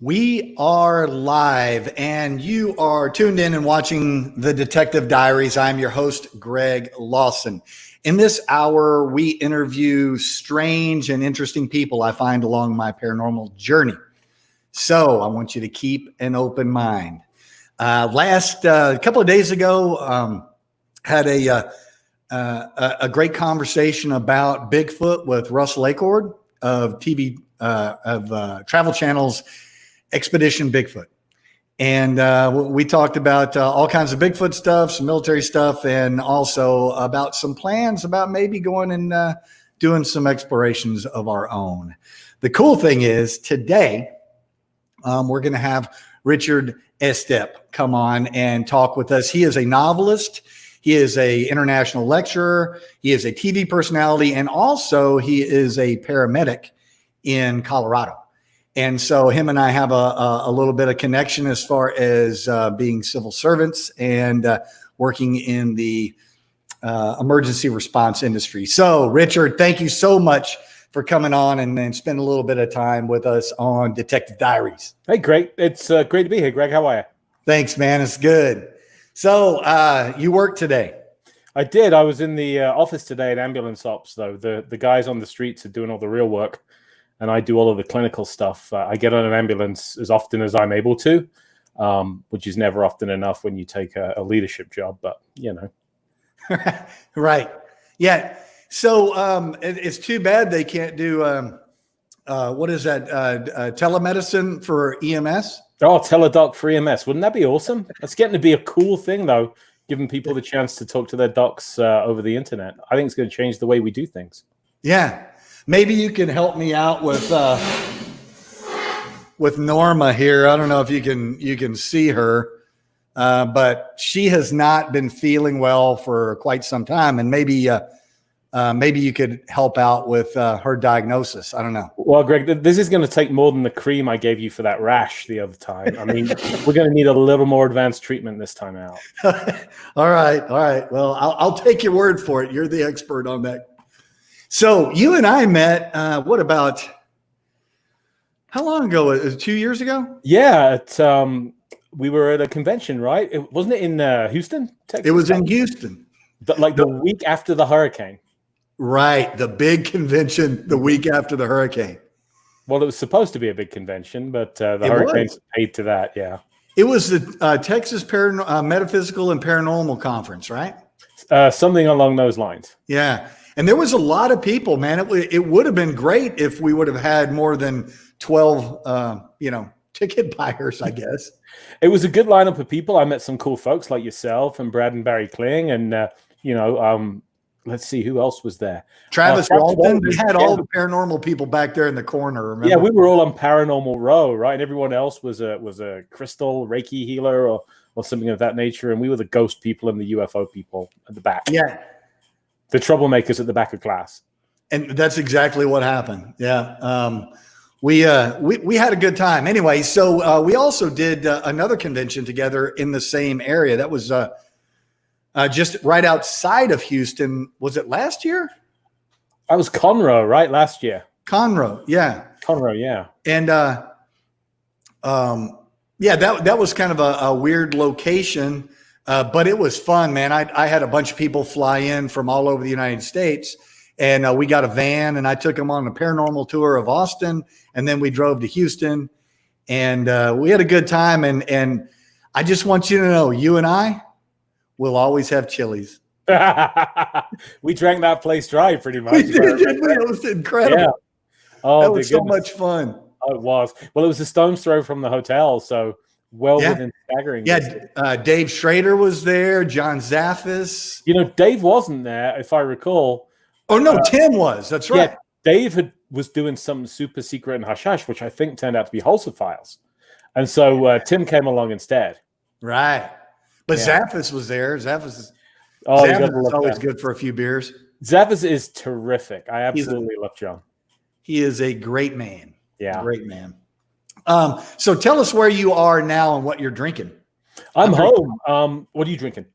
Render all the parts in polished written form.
We are live, and you are tuned in and watching the Detective Diaries. I'm your host, Greg Lawson. In this hour, we interview strange and interesting people I find along my paranormal journey. So I want you to keep an open mind. Last couple of days ago, had a great conversation about Bigfoot with Russ Lakeord of Travel Channel's Expedition Bigfoot. And we talked about all kinds of Bigfoot stuff, some military stuff, and also about some plans about maybe going and doing some explorations of our own. The cool thing is today, we're going to have Richard Estep come on and talk with us. He is a novelist. He is an international lecturer. He is a TV personality. And also he is a paramedic in Colorado. And so him and I have a little bit of connection as far as being civil servants and working in the emergency response industry. So, Richard, thank you so much for coming on and spend a little bit of time with us on Detective Diaries. Hey, great. It's great to be here, Greg. How are you? Thanks, man. It's good. So you worked today. I did. I was in the office today at ambulance ops, though. The guys on the streets are doing all the real work, and I do all of the clinical stuff. I get on an ambulance as often as I'm able to, which is never often enough when you take a leadership job, but, you know. Right. Yeah. So it's too bad they can't do, what is that, telemedicine for EMS? Oh, teledoc for EMS. Wouldn't that be awesome? That's getting to be a cool thing, though, giving people the chance to talk to their docs over the internet. I think it's going to change the way we do things. Yeah. Maybe you can help me out with Norma here. I don't know if you can see her, but she has not been feeling well for quite some time, and maybe you could help out with her diagnosis. I don't know. Well, Greg, this is going to take more than the cream I gave you for that rash the other time. I mean, we're going to need a little more advanced treatment this time out. All right. Well, I'll take your word for it. You're the expert on that. So you and I met, how long ago? Was it 2 years ago? Yeah. We were at a convention, right? Wasn't it in Houston, Texas? It was in Houston. Like the week after the hurricane. Right. The big convention the week after the hurricane. Well, it was supposed to be a big convention, but the hurricanes paid to that. Yeah. It was the Texas Metaphysical and Paranormal Conference, right? Something along those lines. Yeah. And there was a lot of people, man. It would have been great if we would have had more than 12, ticket buyers, I guess. It was a good lineup of people. I met some cool folks like yourself and Brad and Barry Kling. And, let's see who else was there. Travis Walton. We had all the paranormal people back there in the corner. Remember? Yeah, we were all on Paranormal Row, right? And everyone else was a crystal Reiki healer or something of that nature. And we were the ghost people and the UFO people at the back. Yeah. The troublemakers at the back of class. And that's exactly what happened. Yeah. We had a good time. Anyway, so we also did another convention together in the same area. That was just right outside of Houston. Was it last year? That was Conroe, right? Last year. Conroe, yeah. Conroe, yeah. And that was kind of a weird location. But it was fun, man. I had a bunch of people fly in from all over the United States, and we got a van, and I took them on a paranormal tour of Austin, and then we drove to Houston, and we had a good time. And I just want you to know, you and I will always have Chili's. We drank that place dry pretty much. It was incredible. Yeah. Oh, that was so much fun. Oh, it was. Well, it was a stone's throw from the hotel, so within staggering. Yeah, Dave Schrader was there, John Zaffis. Dave wasn't there, if I recall. Oh, no, Tim was. That's right. Yeah, Dave was doing something super secret and hush-hush, which I think turned out to be Holzer Files. And so Tim came along instead. Right. But Zaffis was there. Zaffis is always good for a few beers. Zaffis is terrific. I absolutely love John. He is a great man. Yeah. Great man. So tell us where you are now and what you're drinking. I'm home. What are you drinking?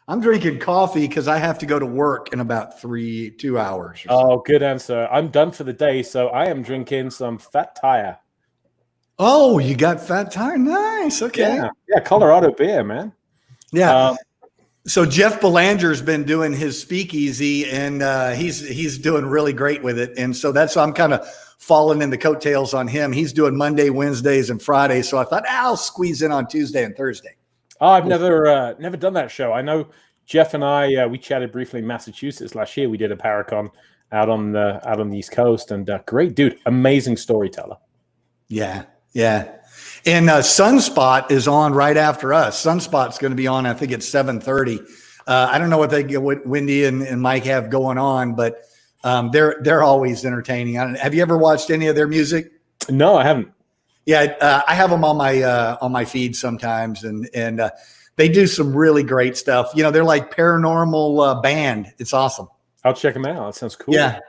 I'm drinking coffee because I have to go to work in about 2 hours. Oh, good answer. I'm done for the day, so I am drinking some Fat Tire. Oh, you got Fat Tire. Nice. Okay. Yeah, Colorado beer, man. Yeah. So Jeff Belanger's been doing his speakeasy, and he's doing really great with it. And so I'm kind of falling in the coattails on him. He's doing Monday, Wednesdays, and Fridays. So I thought I'll squeeze in on Tuesday and Thursday. Oh, I've never done that show. I know Jeff and I we chatted briefly in Massachusetts last year. We did a Paracon out on the East Coast, and great dude, amazing storyteller. Yeah. And Sunspot is on right after us. Sunspot's going to be on, I think it's 7:30. I don't know what Wendy and Mike have going on, but they're always entertaining. Have you ever watched any of their music? No, I haven't. Yeah, I have them on my feed sometimes, and they do some really great stuff. You know, they're like paranormal band. It's awesome. I'll check them out. That sounds cool. Yeah.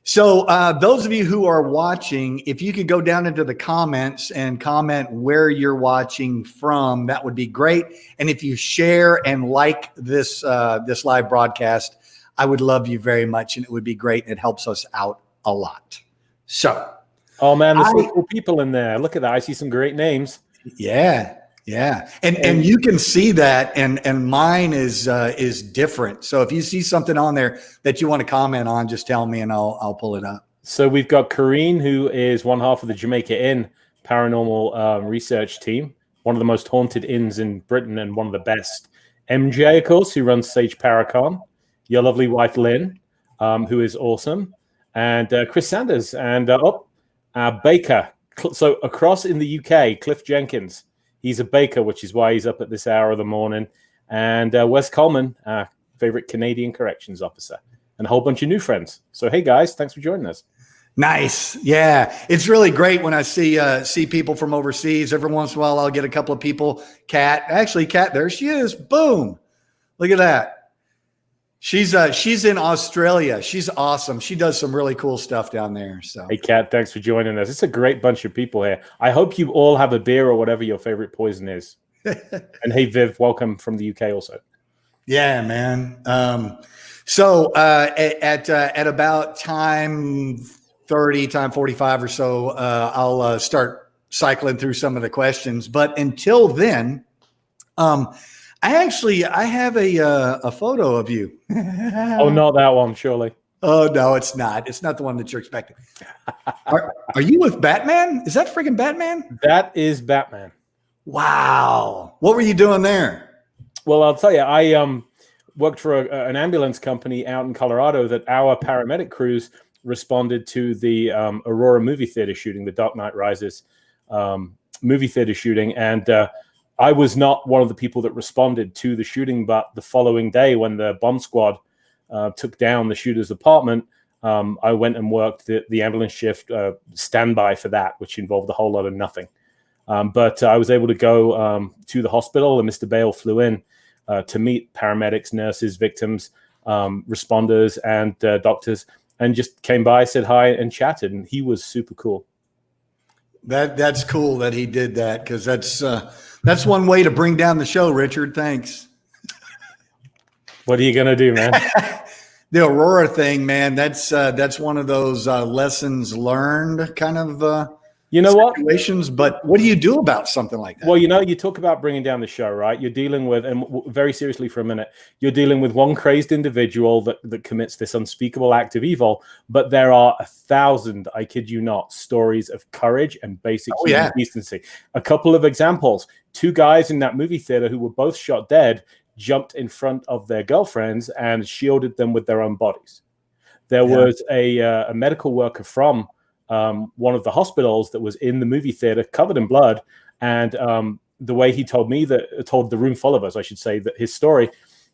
So those of you who are watching, if you could go down into the comments and comment where you're watching from, that would be great. And if you share and like this live broadcast, I would love you very much, and it would be great. It helps us out a lot. So, oh man, there's some cool people in there. Look at that. I see some great names. Yeah. And you can see that, and mine is different. So if you see something on there that you want to comment on, just tell me and I'll pull it up. So we've got Kareen, who is one half of the Jamaica Inn Paranormal Research team, one of the most haunted inns in Britain and one of the best. MJ, of course, who runs Sage Paracon. Your lovely wife Lynn, who is awesome, and Chris Sanders and Baker. So across in the UK, Cliff Jenkins. He's a baker, which is why he's up at this hour of the morning. And Wes Coleman, our favorite Canadian corrections officer, and a whole bunch of new friends. So, hey, guys, thanks for joining us. Nice. Yeah, it's really great when I see people from overseas. Every once in a while, I'll get a couple of people. Kat, there she is. Boom. Look at that. She's in Australia. She's awesome. She does some really cool stuff down there. So, hey, Kat, thanks for joining us. It's a great bunch of people here. I hope you all have a beer or whatever your favorite poison is. And hey, Viv, welcome from the UK also. Yeah, man. So at about time 30, time 45 or so, I'll start cycling through some of the questions. But until then, I have a photo of you. Oh, not that one, surely. Oh, no, it's not. It's not the one that you're expecting. Are you with Batman? Is that freaking Batman? That is Batman. Wow. What were you doing there? Well, I'll tell you, I worked for an ambulance company out in Colorado that our paramedic crews responded to the Aurora movie theater shooting, the Dark Knight Rises movie theater shooting. And I was not one of the people that responded to the shooting, but the following day when the bomb squad took down the shooter's apartment, I went and worked the ambulance shift standby for that, which involved a whole lot of nothing. But I was able to go to the hospital, and Mr. Bale flew in to meet paramedics, nurses, victims, responders, and doctors, and just came by, said hi, and chatted. And he was super cool. That's cool that he did that, because that's one way to bring down the show, Richard. Thanks. What are you gonna do, man? The Aurora thing, man. That's one of those lessons learned kind of situations. But what do you do about something like that? Well, you talk about bringing down the show, right? You're dealing with, and very seriously for a minute, you're dealing with one crazed individual that commits this unspeakable act of evil. But there are 1,000, I kid you not, stories of courage and basic human decency. A couple of examples: 2 guys in that movie theater who were both shot dead jumped in front of their girlfriends and shielded them with their own bodies. There was a medical worker from one of the hospitals that was in the movie theater covered in blood. And the way he told the room full of us, I should say, that his story,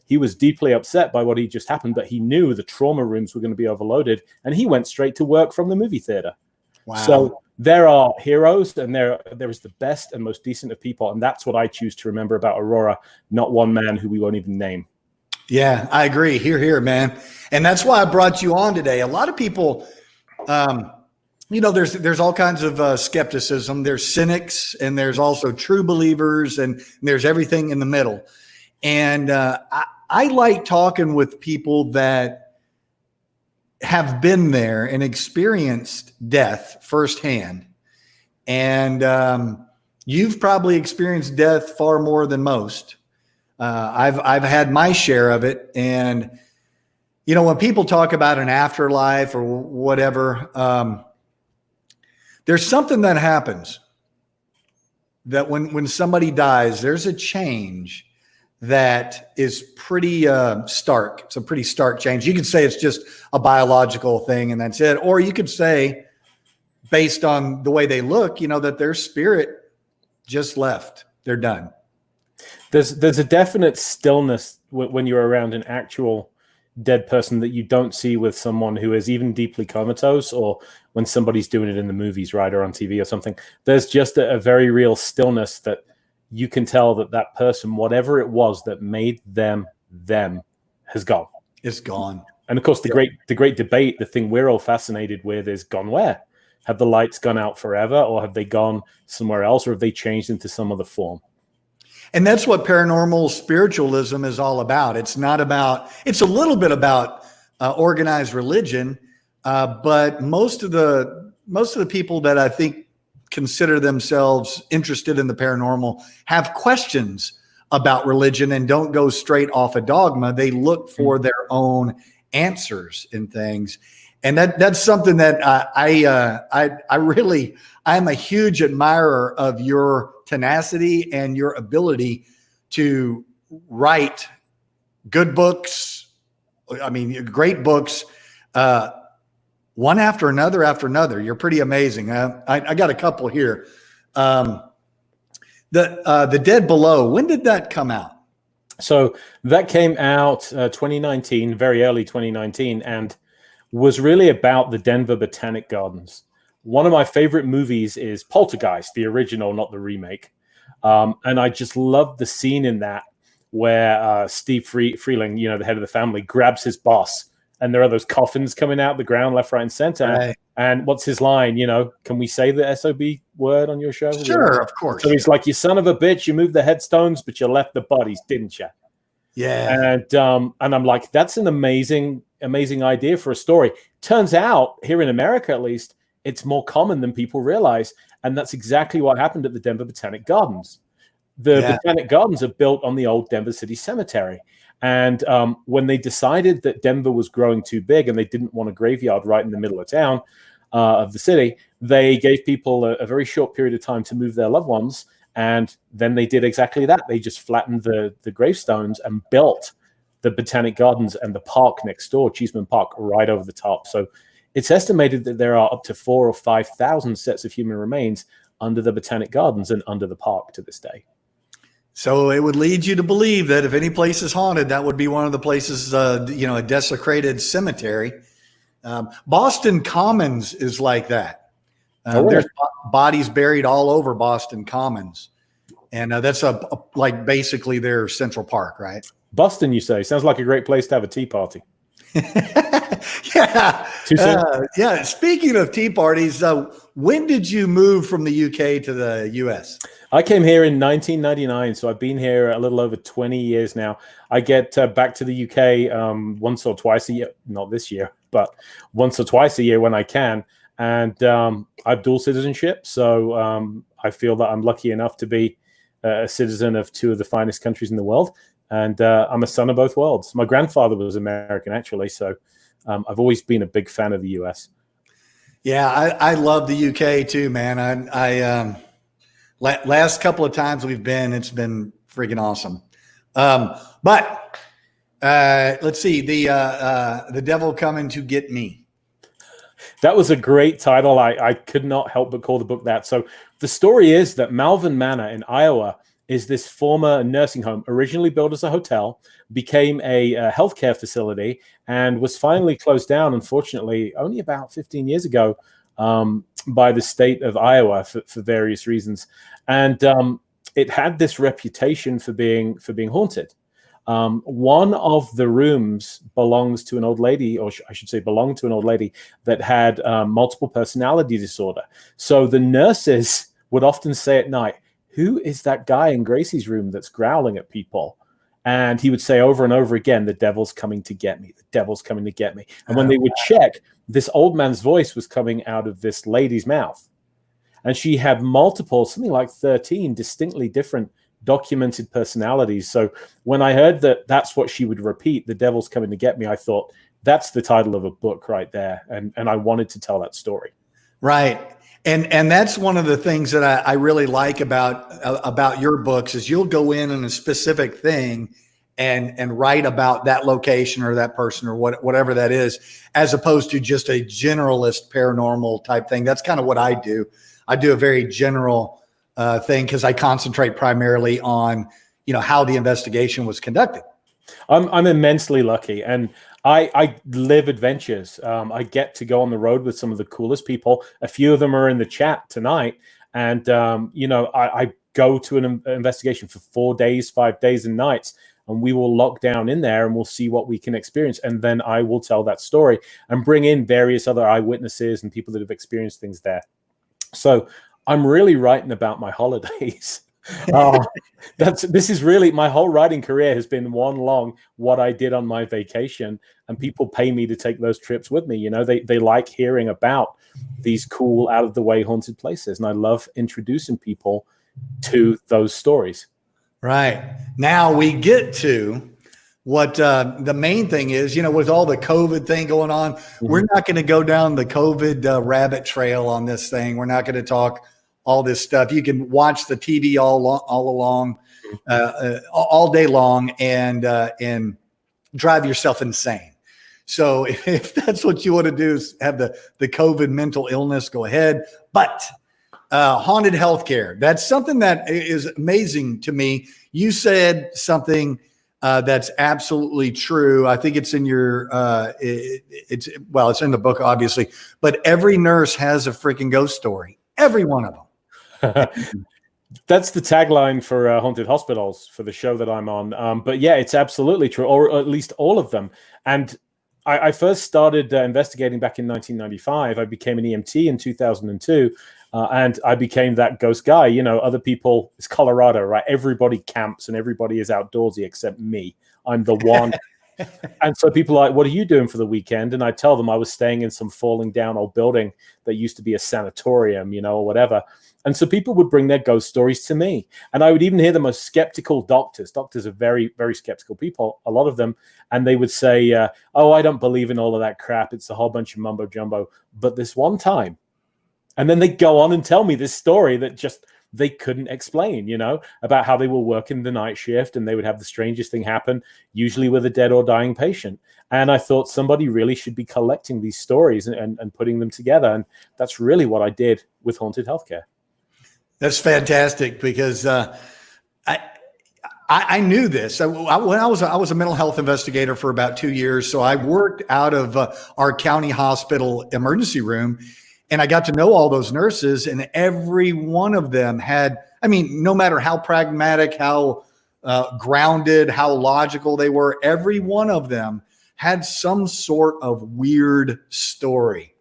he was deeply upset by what had just happened, but he knew the trauma rooms were going to be overloaded, and he went straight to work from the movie theater. Wow. So there are heroes, and there is the best and most decent of people. And that's what I choose to remember about Aurora, not one man who we won't even name. Yeah, I agree. Here, man. And that's why I brought you on today. A lot of people, there's all kinds of skepticism. There's cynics, and there's also true believers, and there's everything in the middle. And I like talking with people that have been there and experienced death firsthand. And you've probably experienced death far more than most. I've had my share of it. And, when people talk about an afterlife or whatever, there's something that happens that when somebody dies, there's a change that is pretty stark. It's a pretty stark change. You could say it's just a biological thing and that's it. Or you could say, based on the way they look, that their spirit just left. They're done. There's a definite stillness when you're around an actual dead person that you don't see with someone who is even deeply comatose, or when somebody's doing it in the movies, right, or on TV or something. There's just a very real stillness that you can tell that person, whatever it was that made them, has gone. It's gone. And of course, the great debate, the thing we're all fascinated with, is gone where? Have the lights gone out forever, or have they gone somewhere else, or have they changed into some other form? And that's what paranormal spiritualism is all about. It's a little bit about organized religion, but most of the people that I think consider themselves interested in the paranormal have questions about religion and don't go straight off a dogma. They look for their own answers in things. And that's something that I'm a huge admirer of your tenacity and your ability to write good books. I mean, great books, one after another. You're pretty amazing. I got a couple here. The Dead Below. When did that come out? So that came out 2019, very early 2019, and was really about the Denver Botanic Gardens. One of my favorite movies is Poltergeist, the original, not the remake. And I just love the scene in that where Steve Freeling, the head of the family, grabs his boss, and there are those coffins coming out the ground, left, right, and center. Right. And what's his line? Can we say the SOB word on your show? Sure, of course. So he's like, "You son of a bitch, you moved the headstones, but you left the bodies, didn't you?" Yeah. And I'm like, that's an amazing idea for a story. Turns out, here in America at least, it's more common than people realize. And that's exactly what happened at the Denver Botanic Gardens. The Botanic Gardens are built on the old Denver City Cemetery. And when they decided that Denver was growing too big and they didn't want a graveyard right in the middle of town, of the city, they gave people a very short period of time to move their loved ones. And then they did exactly that. They just flattened the gravestones and built the Botanic Gardens and the park next door, Cheeseman Park, right over the top. So it's estimated that there are up to 4,000 or 5,000 sets of human remains under the Botanic Gardens and under the park to this day. So it would lead you to believe that if any place is haunted, that would be one of the places, a desecrated cemetery. Boston Commons is like that. There's bodies buried all over Boston Commons. And that's like basically their Central Park, right? Boston, you say? Sounds like a great place to have a tea party. Yeah. Too soon? Yeah. Speaking of tea parties, when did you move from the UK to the US? I came here in 1999, so I've been here a little over 20 years now. I get back to the UK once or twice a year, not this year, but once or twice a year when I can. And I have dual citizenship, so I feel that I'm lucky enough to be a citizen of two of the finest countries in the world. And I'm a son of both worlds. My grandfather was American, actually, so I've always been a big fan of the US. Yeah, I love the UK too, man. I last couple of times we've been, it's been freaking awesome. But let's see, the Devil Coming to Get Me. That was a great title. I could not help but call the book that. So the story is that Malvern Manor in Iowa is this former nursing home, originally built as a hotel, became a healthcare facility, and was finally closed down, unfortunately, only about 15 years ago by the state of Iowa for various reasons. And it had this reputation for being haunted. One of the rooms belongs to an old lady, or I should say belonged to an old lady that had multiple personality disorder. So the nurses would often say at night, "Who is that guy in Gracie's room that's growling at people?" And he would say over and over again, "The devil's coming to get me. The devil's coming to get me." And when they would check, this old man's voice was coming out of this lady's mouth. and she had multiple, something like 13 distinctly different documented personalities. So when I heard that that's what she would repeat, the devil's coming to get me, I thought that's the title of a book right there, and I wanted to tell that story. Right. And that's one of the things that I really like about your books is you'll go in on a specific thing and write about that location or that person or whatever that is, as opposed to just a generalist paranormal type thing. That's kind of what I do. I do a very general thing because I concentrate primarily on, how the investigation was conducted. I'm immensely lucky, and I live adventures. I get to go on the road with some of the coolest people. A few of them are in the chat tonight, and I go to an investigation for 4 days, 5 days and nights, and we will lock down in there and we'll see what we can experience, and then I will tell that story and bring in various other eyewitnesses and people that have experienced things there. So I'm really writing about my holidays. This is really my whole writing career has been one long what I did on my vacation, and people pay me to take those trips with me. They like hearing about these cool out of the way haunted places, and I love introducing people to those stories. Right. Now we get to what the main thing is, with all the COVID thing going on, we're not going to go down the COVID rabbit trail on this thing. We're not going to talk all this stuff. You can watch the TV all day long and drive yourself insane. So if that's what you want to do is have the COVID mental illness, go ahead. But haunted healthcare, that's something that is amazing to me. You said something that's absolutely true. I think it's in your, it's in the book, obviously, but every nurse has a freaking ghost story. Every one of them. That's the tagline for Haunted Hospitals for the show that I'm on. But yeah, it's absolutely true, or at least all of them. And I first started investigating back in 1995. I became an EMT in 2002, and I became that ghost guy. Other people, it's Colorado, right? Everybody camps and everybody is outdoorsy except me. I'm the one. And so people are like, what are you doing for the weekend? And I tell them I was staying in some falling down old building that used to be a sanatorium, or whatever. And so people would bring their ghost stories to me. And I would even hear the most skeptical doctors. Doctors are very, very skeptical people, a lot of them. And they would say, oh, I don't believe in all of that crap. It's a whole bunch of mumbo jumbo. But this one time, and then they go on and tell me this story that just they couldn't explain, about how they were working the night shift and they would have the strangest thing happen, usually with a dead or dying patient. And I thought somebody really should be collecting these stories and putting them together. And that's really what I did with Haunted Healthcare. That's fantastic because I knew this. When I was a mental health investigator for about 2 years, so I worked out of our county hospital emergency room, and I got to know all those nurses, and every one of them had. I mean, no matter how pragmatic, how grounded, how logical they were, every one of them had some sort of weird story.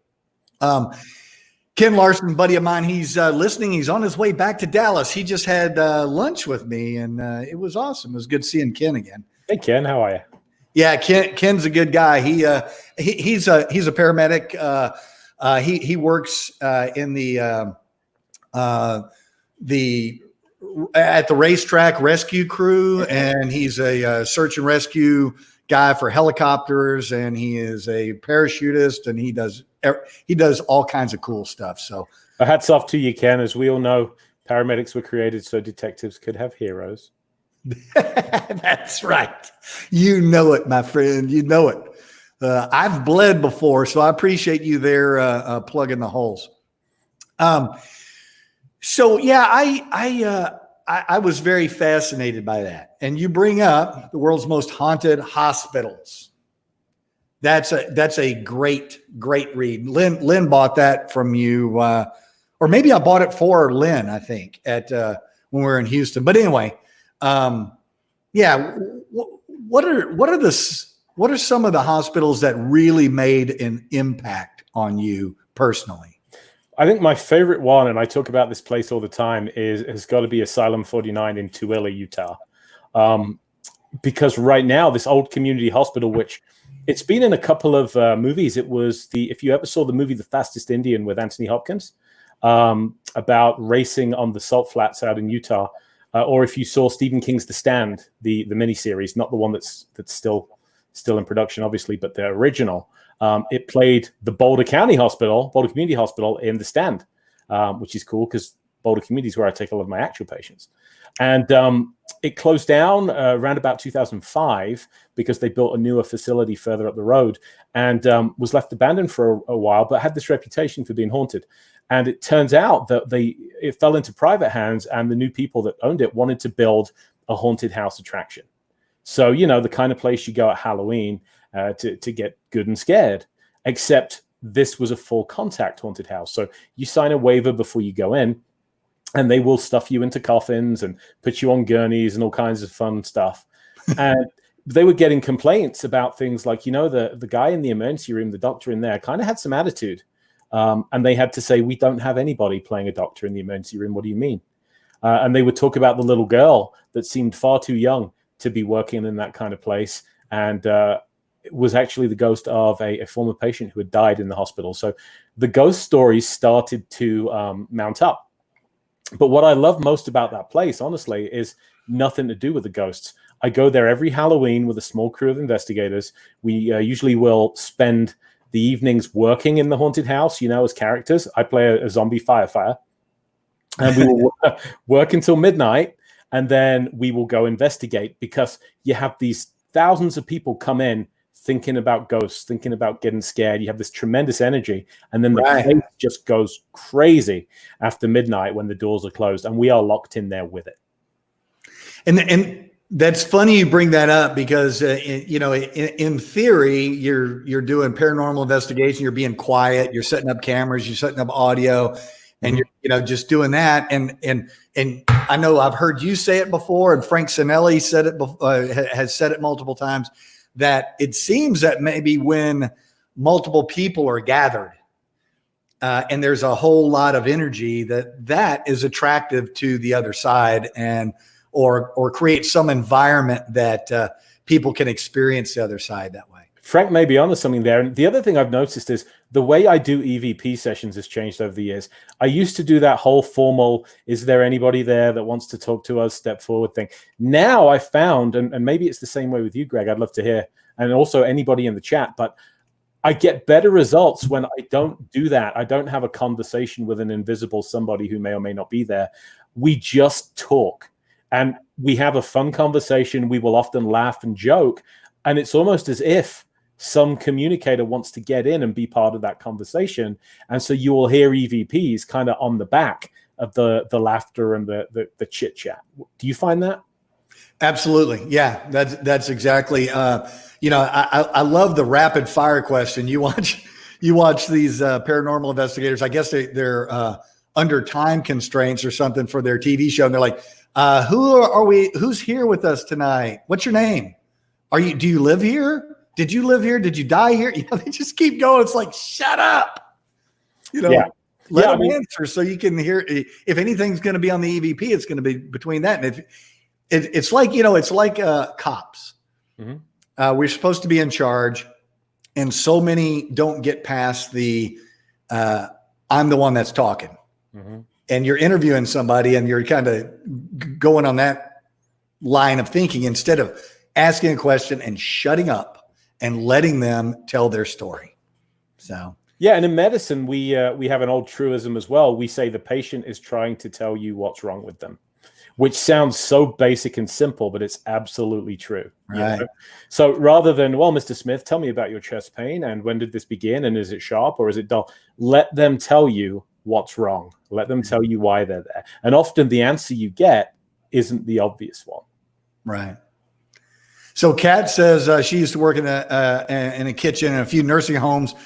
Ken Larson, buddy of mine, he's listening. He's on his way back to Dallas. He just had lunch with me, and it was awesome. It was good seeing Ken again. Hey, Ken, how are you? Yeah, Ken's a good guy. He's a paramedic. He works in the at the racetrack rescue crew, and he's a search and rescue guy for helicopters, and he is a parachutist, and he does all kinds of cool stuff. So hats off to you, Ken. As we all know, paramedics were created so detectives could have heroes. That's right. You know it, my friend. You know it. I've bled before, so I appreciate you there plugging the holes. So yeah, I was very fascinated by that. And you bring up the world's most haunted hospitals. That's a great read. Lynn bought that from you, or maybe I bought it for Lynn, I think, at when we were in Houston. But anyway, yeah. What are some of the hospitals that really made an impact on you personally? I think my favorite one, and I talk about this place all the time, has got to be Asylum 49 in Tooele, Utah. Because right now, this old community hospital, which it's been in a couple of movies. It was if you ever saw the movie The Fastest Indian with Anthony Hopkins, about racing on the salt flats out in Utah, or if you saw Stephen King's The Stand, the miniseries, not the one that's still in production, obviously, but the original. It played the Boulder Community Hospital in The Stand, which is cool because Boulder Community is where I take a lot of my actual patients. And it closed down around about 2005 because they built a newer facility further up the road, and was left abandoned for a while, but had this reputation for being haunted. And it turns out that it fell into private hands, and the new people that owned it wanted to build a haunted house attraction. So, the kind of place you go at Halloween to get good and scared, except this was a full contact haunted house. So you sign a waiver before you go in, and they will stuff you into coffins and put you on gurneys and all kinds of fun stuff. And they were getting complaints about things like, the guy in the emergency room, the doctor in there kind of had some attitude. And they had to say, we don't have anybody playing a doctor in the emergency room. What do you mean? And they would talk about the little girl that seemed far too young to be working in that kind of place. And it was actually the ghost of a former patient who had died in the hospital. So the ghost stories started to mount up. But what I love most about that place, honestly, is nothing to do with the ghosts. I go there every Halloween with a small crew of investigators. We usually will spend the evenings working in the haunted house, as characters. I play a zombie firefighter. And we will work until midnight, and then we will go investigate, because you have these thousands of people come in thinking about ghosts, thinking about getting scared. You have this tremendous energy, and then the place just goes crazy after midnight when the doors are closed, and we are locked in there with it. And that's funny you bring that up, because in theory you're doing paranormal investigation, you're being quiet, you're setting up cameras, you're setting up audio, and you're just doing that. And I know I've heard you say it before, and Frank Sinelli said it has said it multiple times, that it seems that maybe when multiple people are gathered and there's a whole lot of energy, that is attractive to the other side, and or create some environment that people can experience the other side that way. Frank may be onto something there. And the other thing I've noticed is the way I do EVP sessions has changed over the years. I used to do that whole formal, is there anybody there that wants to talk to us, step forward thing. Now I found, and maybe it's the same way with you, Greg, I'd love to hear, and also anybody in the chat, but I get better results when I don't do that. I don't have a conversation with an invisible somebody who may or may not be there. We just talk, and we have a fun conversation. We will often laugh and joke, and it's almost as if some communicator wants to get in and be part of that conversation. And so you will hear EVPs kind of on the back of the laughter and the chit chat. Do you find that? Absolutely. Yeah, that's exactly. I love the rapid fire question. You watch these paranormal investigators. I guess they're under time constraints or something for their TV show. And they're like, who are we? Who's here with us tonight? What's your name? Do you live here? Did you live here? Did you die here? They just keep going. It's like, shut up. Let them answer so you can hear. If anything's going to be on the EVP, it's going to be between that. And it's like cops. Mm-hmm. We're supposed to be in charge, and so many don't get past the I'm the one that's talking. Mm-hmm. And you're interviewing somebody, and you're kind of going on that line of thinking instead of asking a question and shutting up and letting them tell their story. So yeah, and in medicine, we have an old truism as well. We say the patient is trying to tell you what's wrong with them, which sounds so basic and simple, but it's absolutely true. Right. So rather than, well, Mr. Smith, tell me about your chest pain, and when did this begin, and is it sharp or is it dull? Let them tell you what's wrong. Let them tell you why they're there. And often the answer you get isn't the obvious one. Right. So Kat says she used to work in a kitchen in a few nursing homes,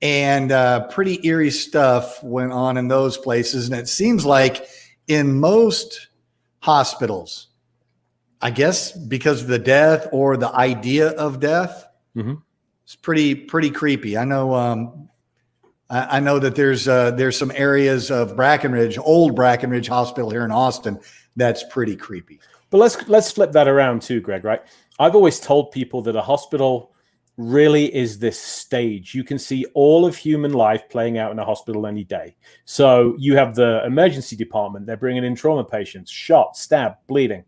and pretty eerie stuff went on in those places. And it seems like in most hospitals, I guess because of the death or the idea of death, mm-hmm. It's pretty creepy. I know that there's some areas of Brackenridge, old Brackenridge Hospital here in Austin, that's pretty creepy. But let's flip that around too, Greg, right? I've always told people that a hospital really is this stage. You can see all of human life playing out in a hospital any day. So you have the emergency department. They're bringing in trauma patients, shot, stabbed, bleeding.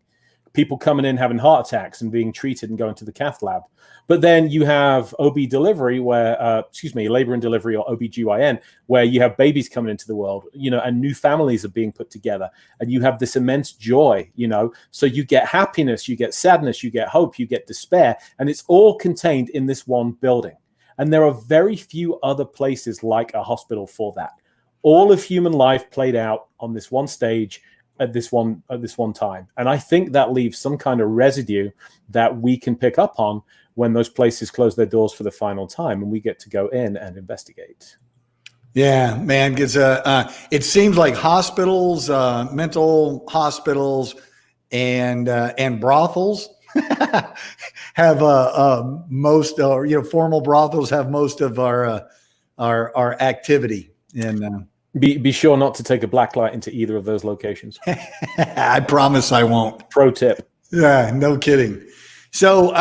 People coming in having heart attacks and being treated and going to the cath lab. But then you have OB delivery where, labor and delivery, or OBGYN, where you have babies coming into the world, and new families are being put together. And you have this immense joy, so you get happiness, you get sadness, you get hope, you get despair. And it's all contained in this one building. And there are very few other places like a hospital for that. All of human life played out on this one stage at this one time. And I think that leaves some kind of residue that we can pick up on when those places close their doors for the final time and we get to go in and investigate. Yeah, man, because it seems like hospitals, mental hospitals, and brothels have most, formal brothels have most of our activity. And be sure not to take a black light into either of those locations. I promise I won't. Pro tip. Yeah, no kidding. So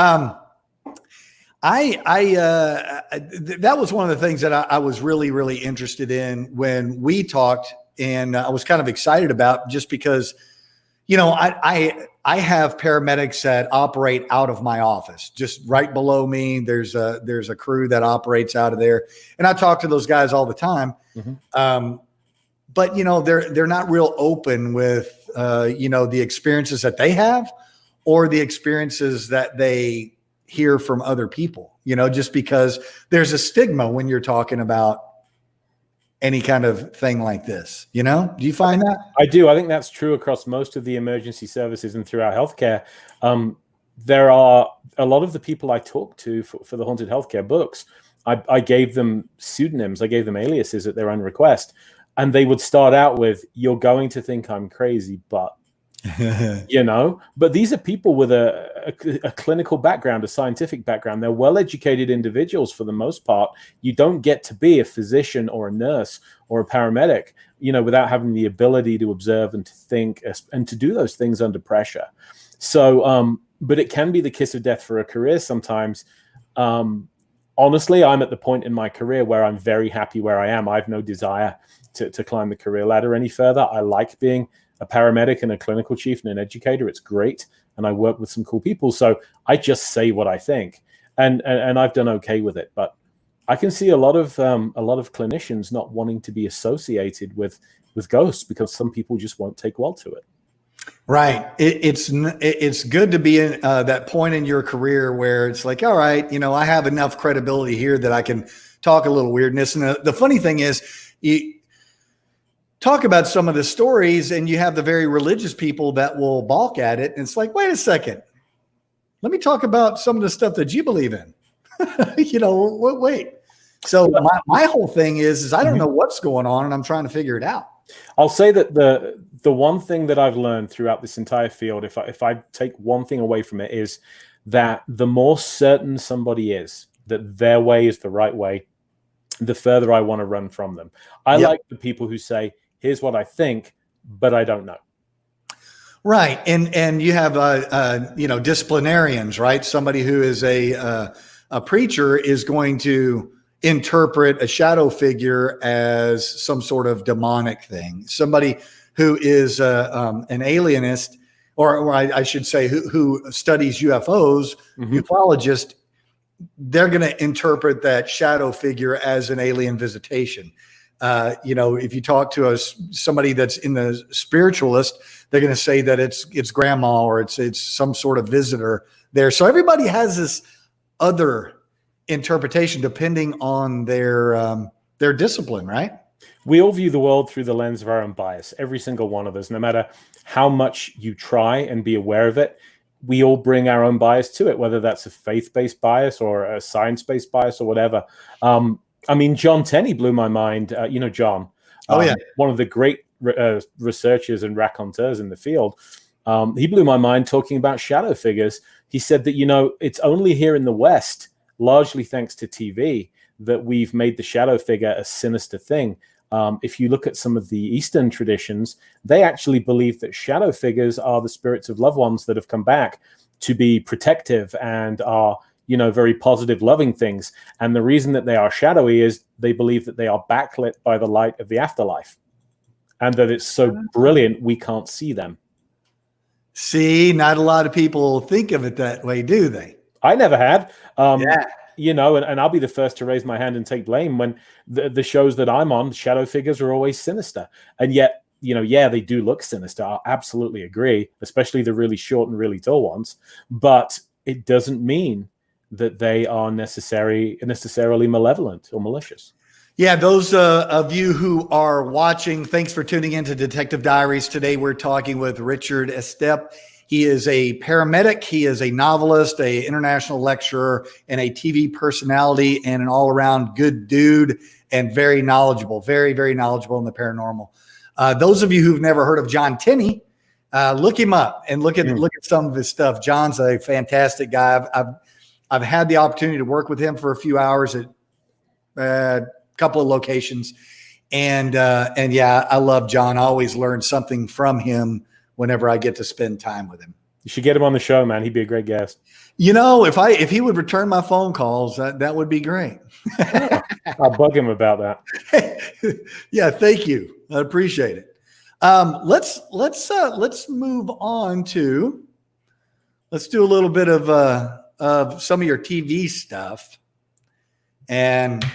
that was one of the things that I was really, really interested in when we talked, and I was kind of excited about, just because, I have paramedics that operate out of my office. Just right below me, there's a crew that operates out of there, and I talk to those guys all the time. Mm-hmm. But they're not real open with the experiences that they have, or the experiences that they hear from other people, just because there's a stigma when you're talking about any kind of thing like this. Do you find that? I do. I think that's true across most of the emergency services and throughout healthcare. There are a lot of the people I talk to for the Haunted Healthcare books, I gave them pseudonyms, I gave them aliases at their own request. And they would start out with, "You're going to think I'm crazy, but," but these are people with a clinical background, a scientific background. They're well-educated individuals for the most part. You don't get to be a physician or a nurse or a paramedic, without having the ability to observe and to think and to do those things under pressure. So, but it can be the kiss of death for a career sometimes. Honestly, I'm at the point in my career where I'm very happy where I am. I have no desire to climb the career ladder any further. I like being a paramedic and a clinical chief and an educator. It's great. And I work with some cool people. So I just say what I think, and I've done okay with it. But I can see a lot of clinicians not wanting to be associated with ghosts because some people just won't take well to it. Right. It's good to be in that point in your career where it's like, all right, I have enough credibility here that I can talk a little weirdness. And the funny thing is, you talk about some of the stories and you have the very religious people that will balk at it. And it's like, wait a second, let me talk about some of the stuff that you believe in. Wait. So my whole thing is I don't know what's going on, and I'm trying to figure it out. I'll say that the one thing that I've learned throughout this entire field, if I take one thing away from it, is that the more certain somebody is that their way is the right way, the further I want to run from them. I like the people who say, "Here's what I think, but I don't know." Right. And you have, disciplinarians, right? Somebody who is a preacher is going to interpret a shadow figure as some sort of demonic thing. Somebody who is an alienist, or I should say who studies UFOs, ufologist, they're going to interpret that shadow figure as an alien visitation. If you talk to somebody that's in the spiritualist, they're going to say that it's grandma, or it's some sort of visitor there. So everybody has this other interpretation depending on their discipline, right? We all view the world through the lens of our own bias. Every single one of us, no matter how much you try and be aware of it, we all bring our own bias to it, whether that's a faith-based bias or a science-based bias or whatever. John Tenney blew my mind. John. One of the great researchers and raconteurs in the field. He blew my mind talking about shadow figures. He said that, it's only here in the West, largely thanks to TV, that we've made the shadow figure a sinister thing. If you look at some of the Eastern traditions, they actually believe that shadow figures are the spirits of loved ones that have come back to be protective and are, very positive, loving things. And the reason that they are shadowy is they believe that they are backlit by the light of the afterlife, and that it's so brilliant we can't see them. See, not a lot of people think of it that way, do they? I never had. Yeah. And I'll be the first to raise my hand and take blame when the shows that I'm on, shadow figures are always sinister. And yet, they do look sinister. I absolutely agree, especially the really short and really tall ones. But it doesn't mean that they are necessarily malevolent or malicious. Yeah, those of you who are watching, thanks for tuning in to Detective Diaries. Today we're talking with Richard Estep. He is a paramedic. He is a novelist, an international lecturer, and a TV personality, and an all-around good dude, and very knowledgeable, very, very knowledgeable in the paranormal. Those of you who've never heard of John Tenney, look him up and look at some of his stuff. John's a fantastic guy. I've had the opportunity to work with him for a few hours at couple of locations, and yeah, I love John. I always learn something from him whenever I get to spend time with him. You should get him on the show, man. He'd be a great guest. If he would return my phone calls, that would be great. I'll bug him about that. Yeah, thank you. I appreciate it. Let's move on to, let's do a little bit of some of your TV stuff. And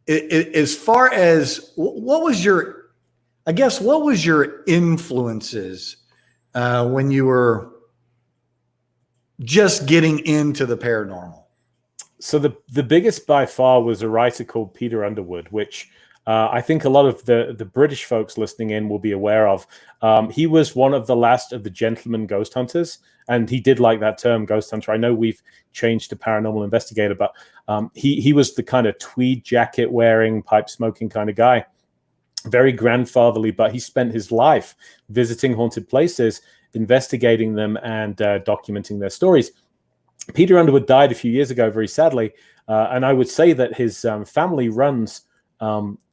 as far as what was your influences when you were just getting into the paranormal? So the biggest by far was a writer called Peter Underwood, which I think a lot of the British folks listening in will be aware of. He was one of the last of the gentleman ghost hunters, and he did like that term, ghost hunter. I know we've changed to paranormal investigator, but he was the kind of tweed jacket wearing, pipe smoking kind of guy. Very grandfatherly, but he spent his life visiting haunted places, investigating them, and documenting their stories. Peter Underwood died a few years ago, very sadly, and I would say that his family runs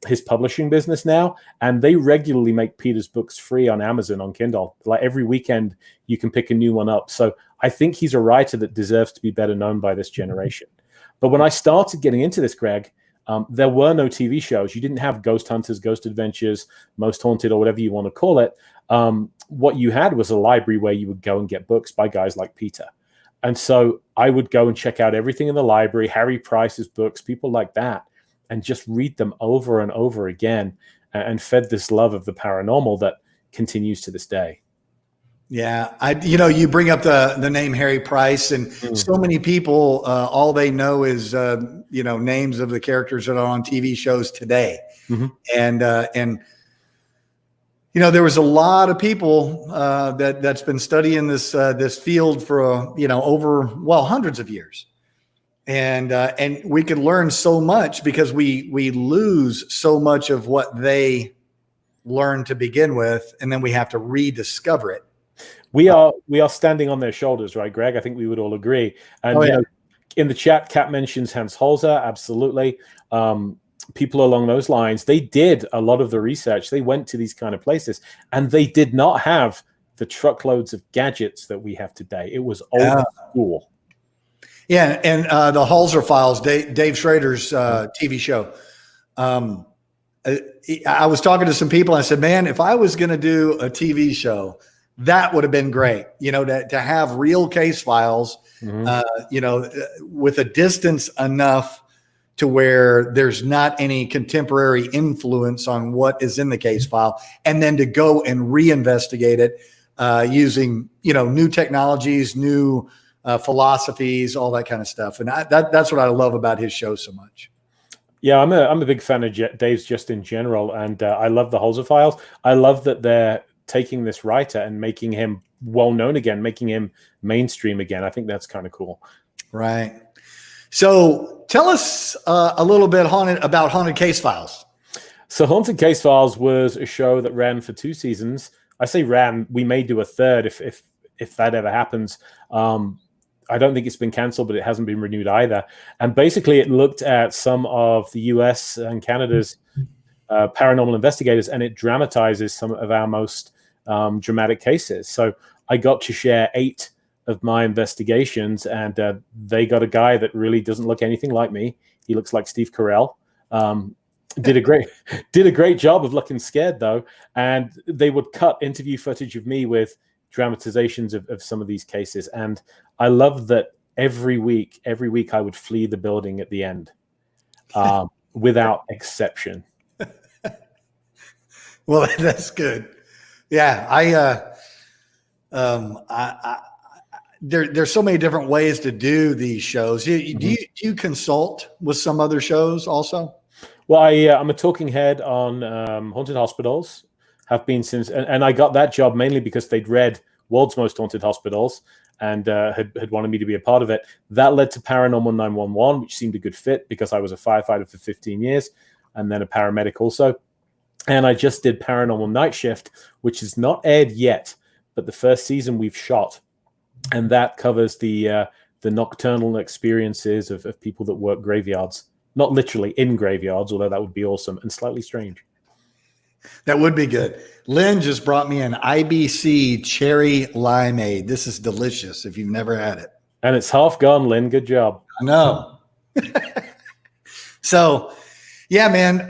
his publishing business now, and they regularly make Peter's books free on Amazon on Kindle. Like every weekend, you can pick a new one up. So I think he's a writer that deserves to be better known by this generation. But when I started getting into this, Greg, there were no TV shows. You didn't have Ghost Hunters, Ghost Adventures, Most Haunted, or whatever you want to call it. What you had was a library where you would go and get books by guys like Peter. And so I would go and check out everything in the library, Harry Price's books, people like that, and just read them over and over again, and fed this love of the paranormal that continues to this day. Yeah, you bring up the name Harry Price, and so many people, all they know is names of the characters that are on TV shows today, and there was a lot of people that's been studying this field for over hundreds of years, and we could learn so much because we lose so much of what they learned to begin with, and then we have to rediscover it. We are standing on their shoulders, right, Greg? I think we would all agree. And in the chat, Kat mentions Hans Holzer, absolutely. People along those lines, they did a lot of the research. They went to these kind of places, and they did not have the truckloads of gadgets that we have today. It was old school. Yeah, and the Holzer Files, Dave Schrader's TV show. I was talking to some people, and I said, man, if I was going to do a TV show, that would have been great, to have real case files, with a distance enough to where there's not any contemporary influence on what is in the case file, and then to go and reinvestigate it using, new technologies, new philosophies, all that kind of stuff. And that's what I love about his show so much. Yeah, I'm a big fan of Dave's just in general, and I love the Holzer Files. I love that they're taking this writer and making him well known again, making him mainstream again. I think that's kind of cool. Right. So tell us a little bit about Haunted Case Files. So Haunted Case Files was a show that ran for 2 seasons. I say ran, we may do a third if that ever happens. I don't think it's been canceled, but it hasn't been renewed either. And basically it looked at some of the US and Canada's paranormal investigators, and it dramatizes some of our most dramatic cases. So I got to share 8 of my investigations, and they got a guy that really doesn't look anything like me. He looks like Steve Carell. Did a great job of looking scared though, and they would cut interview footage of me with dramatizations of some of these cases, and I love that every week I would flee the building at the end, without exception. Well, that's good. Yeah, there's so many different ways to do these shows. Do you consult with some other shows also? Well, I'm a talking head on haunted hospitals. Have been since, and I got that job mainly because they'd read World's Most Haunted Hospitals and had wanted me to be a part of it. That led to Paranormal 911, which seemed a good fit because I was a firefighter for 15 years and then a paramedic also. And I just did Paranormal Night Shift, which is not aired yet, but the first season we've shot. And that covers the nocturnal experiences of people that work graveyards. Not literally in graveyards, although that would be awesome and slightly strange. That would be good. Lynn just brought me an IBC cherry limeade. This is delicious if you've never had it. And it's half gone, Lynn. Good job. I know. So, yeah, man.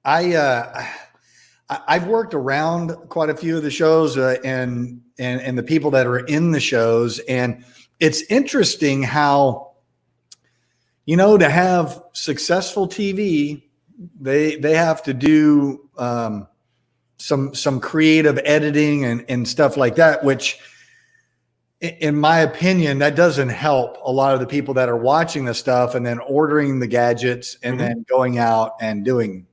I've worked around quite a few of the shows and the people that are in the shows, and it's interesting how, to have successful TV, they have to do some creative editing and stuff like that, which in my opinion, that doesn't help a lot of the people that are watching the stuff and then ordering the gadgets and then going out and doing,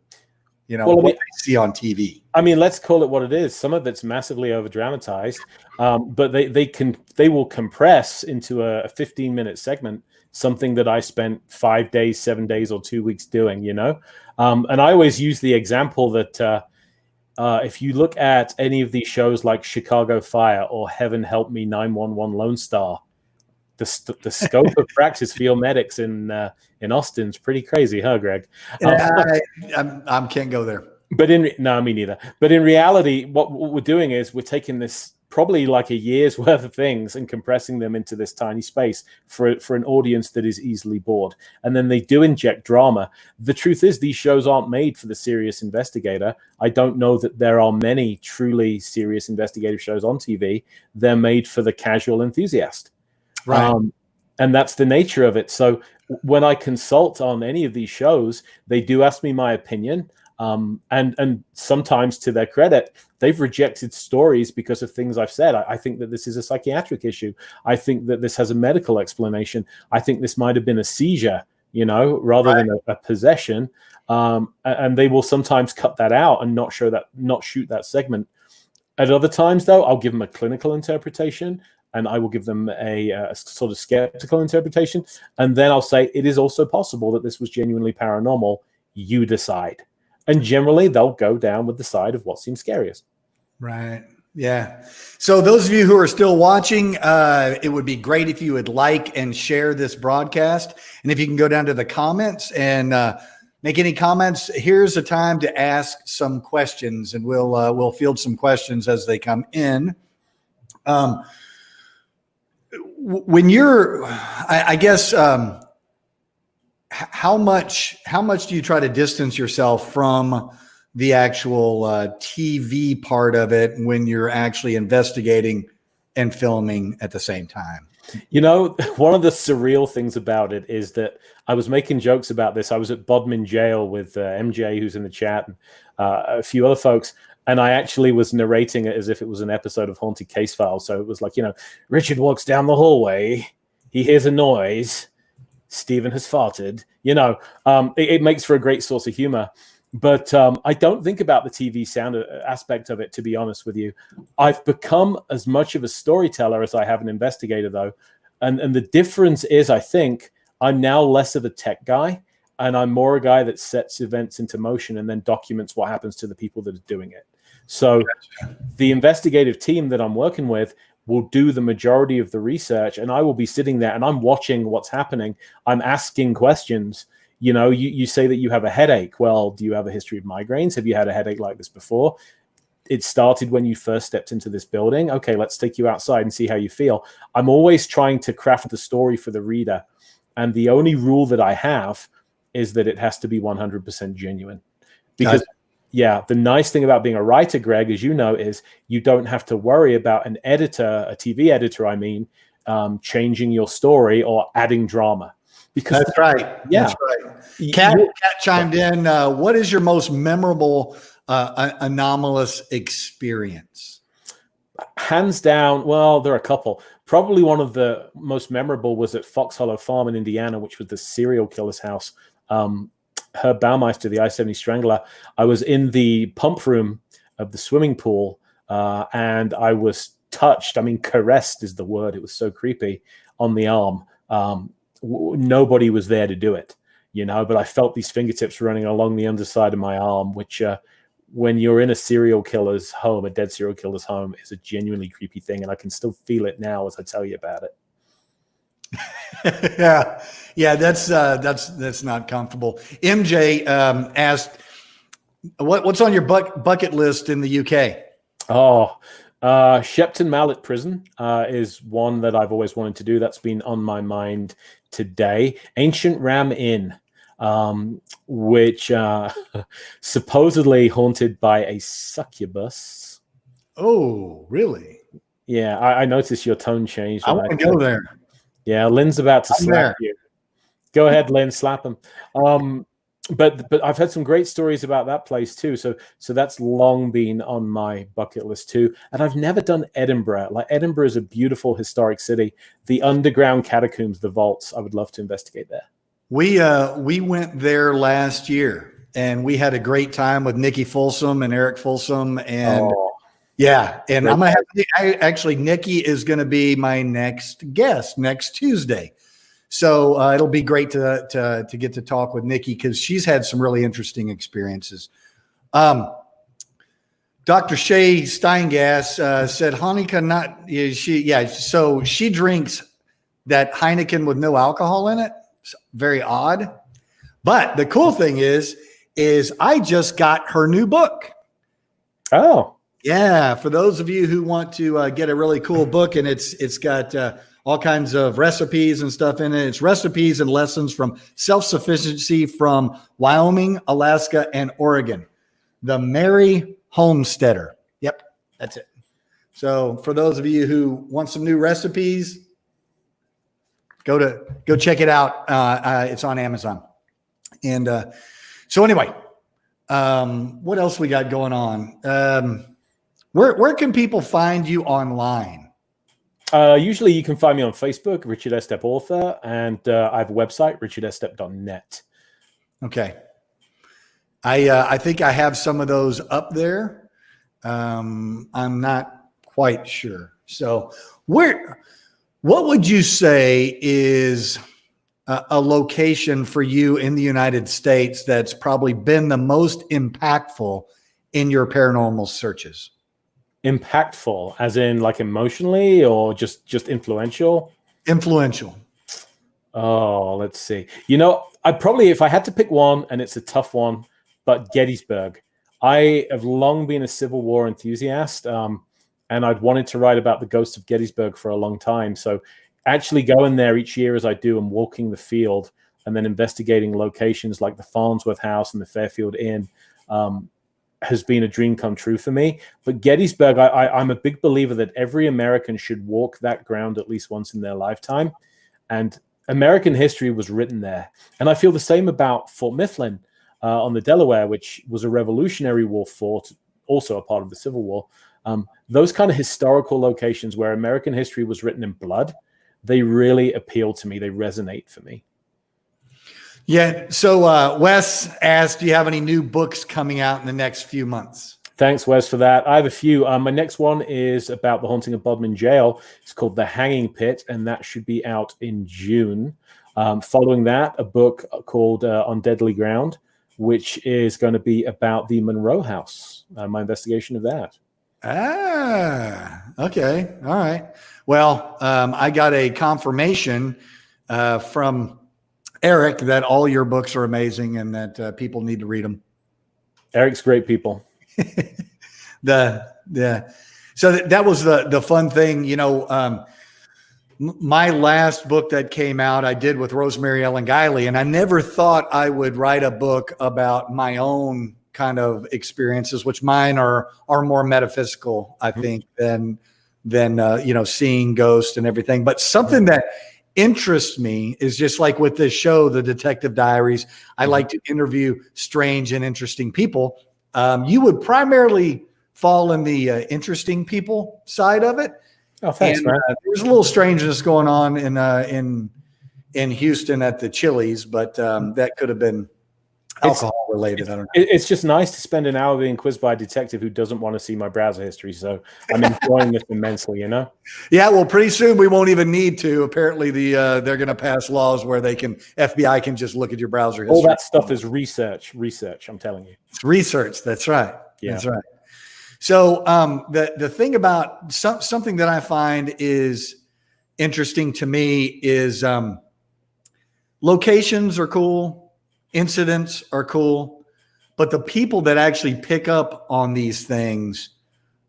what they see on TV. I mean, let's call it what it is. Some of it's massively over dramatized, but they will compress into a 15-minute segment something that I spent 5 days, 7 days, or 2 weeks doing. And I always use the example that if you look at any of these shows like Chicago Fire or Heaven Help Me 911 Lone Star, the scope of practice for your medics in Austin's pretty crazy, huh, Greg? I can't go there. But no, me neither. But in reality, what we're doing is we're taking this probably like a year's worth of things and compressing them into this tiny space for an audience that is easily bored. And then they do inject drama. The truth is these shows aren't made for the serious investigator. I don't know that there are many truly serious investigative shows on TV. They're made for the casual enthusiast. Right. And that's the nature of it. So when I consult on any of these shows, they do ask me my opinion. And sometimes, to their credit, they've rejected stories because of things I've said. I think that this is a psychiatric issue. I think that this has a medical explanation. I think this might have been a seizure, rather than a possession. And they will sometimes cut that out and not shoot that segment. At other times, though, I'll give them a clinical interpretation, and I will give them a sort of skeptical interpretation. And then I'll say, it is also possible that this was genuinely paranormal. You decide. And generally, they'll go down with the side of what seems scariest. Right. Yeah. So those of you who are still watching, it would be great if you would like and share this broadcast. And if you can go down to the comments and make any comments, here's a time to ask some questions, and we'll field some questions as they come in. When you're, I guess, how much do you try to distance yourself from the actual TV part of it when you're actually investigating and filming at the same time? One of the surreal things about it is that I was making jokes about this. I was at Bodmin Jail with MJ, who's in the chat, and a few other folks, and I actually was narrating it as if it was an episode of Haunted Case Files. So it was like, Richard walks down the hallway, he hears a noise, Stephen has farted. It makes for a great source of humor. But I don't think about the TV sound aspect of it, to be honest with you. I've become as much of a storyteller as I have an investigator, though. And the difference is, I think, I'm now less of a tech guy, and I'm more a guy that sets events into motion and then documents what happens to the people that are doing it. So the investigative team that I'm working with will do the majority of the research, and I will be sitting there and I'm watching what's happening. I'm asking questions. You say that you have a headache. Well, do you have a history of migraines? Have you had a headache like this before? it started when you first stepped into this building. Okay, let's take you outside and see how you feel. I'm always trying to craft the story for the reader. And the only rule that I have is that it has to be 100% genuine. Because, the nice thing about being a writer, Greg, as you know, is you don't have to worry about an editor, a TV editor, changing your story or adding drama. Because that's right. Yeah. That's right. Kat chimed in. What is your most memorable anomalous experience? Hands down, well, there are a couple. Probably one of the most memorable was at Fox Hollow Farm in Indiana, which was the serial killer's house. Herb Baumeister, the I-70 Strangler. I was in the pump room of the swimming pool, and I was touched. I mean, caressed is the word. It was so creepy on the arm. Nobody was there to do it, but I felt these fingertips running along the underside of my arm, which when you're in a serial killer's home, a dead serial killer's home, is a genuinely creepy thing. And I can still feel it now as I tell you about it. Yeah, that's not comfortable. MJ asked, what's on your bucket list in the UK? Shepton Mallet Prison is one that I've always wanted to do. That's been on my mind today. Ancient Ram Inn, which supposedly haunted by a succubus. Oh, really? Yeah, I noticed your tone changed. I want to go there. Yeah, Lynn's about to slap you. Go ahead, Lynn, slap him. But I've had some great stories about that place too. So that's long been on my bucket list too. And I've never done Edinburgh. Like, Edinburgh is a beautiful historic city. The underground catacombs, the vaults, I would love to investigate there. We went there last year, and we had a great time with Nikki Folsom and Eric Folsom, and and I'm gonna have Nikki is going to be my next guest next Tuesday. So it'll be great to get to talk with Nikki, because she's had some really interesting experiences. Dr. Shay Steingass said Heineken so she drinks that Heineken with no alcohol in it. It's very odd. But the cool thing is I just got her new book. Oh. Yeah, for those of you who want to get a really cool book, and it's got all kinds of recipes and stuff in it. It's recipes and lessons from self-sufficiency from Wyoming, Alaska, and Oregon. The Mary Homesteader. Yep, that's it. So for those of you who want some new recipes, go check it out. It's on Amazon. And so anyway, what else we got going on? Where can people find you online? Usually you can find me on Facebook, Richard Estep Author, and I have a website, richardestep.net. Okay. I think I have some of those up there. I'm not quite sure. So what would you say is a location for you in the United States that's probably been the most impactful in your paranormal searches? Impactful, as in like emotionally, or just influential? Influential. Oh, let's see. I'd probably, if I had to pick one, and it's a tough one, but Gettysburg. I have long been a Civil War enthusiast, and I'd wanted to write about the ghost of Gettysburg for a long time. So actually going there each year as I do and walking the field and then investigating locations like the Farnsworth House and the Fairfield Inn has been a dream come true for me. But Gettysburg, I'm a big believer that every American should walk that ground at least once in their lifetime. And American history was written there. And I feel the same about Fort Mifflin on the Delaware, which was a Revolutionary War fort, also a part of the Civil War. Those kind of historical locations where American history was written in blood, they really appeal to me. They resonate for me. Yeah. So Wes asked, do you have any new books coming out in the next few months? Thanks, Wes, for that. I have a few. My next one is about the haunting of Bodmin Jail. It's called The Hanging Pit, and that should be out in June. Following that, a book called On Deadly Ground, which is going to be about the Monroe House, my investigation of that. Okay. All right. Well, I got a confirmation from Eric that all your books are amazing and that people need to read them. Eric's great people. So that was the fun thing, my last book that came out, I did with Rosemary Ellen Guiley, and I never thought I would write a book about my own kind of experiences, which mine are more metaphysical, I think, than seeing ghosts and everything. But something that interests me is just like with this show, The Detective Diaries, I like to interview strange and interesting people. You would primarily fall in the interesting people side of it. Oh, thanks, And man. there's a little strangeness going on in Houston at the Chili's, but that could have been alcohol related. I don't know. It's just nice to spend an hour being quizzed by a detective who doesn't want to see my browser history. So I'm enjoying this immensely, Yeah, well, pretty soon we won't even need to. Apparently, they're going to pass laws where FBI can just look at your browser history. All that stuff is research. I'm telling you, it's research. That's right. Yeah. That's right. So the thing about something that I find is interesting to me is locations are cool, incidents are cool, but the people that actually pick up on these things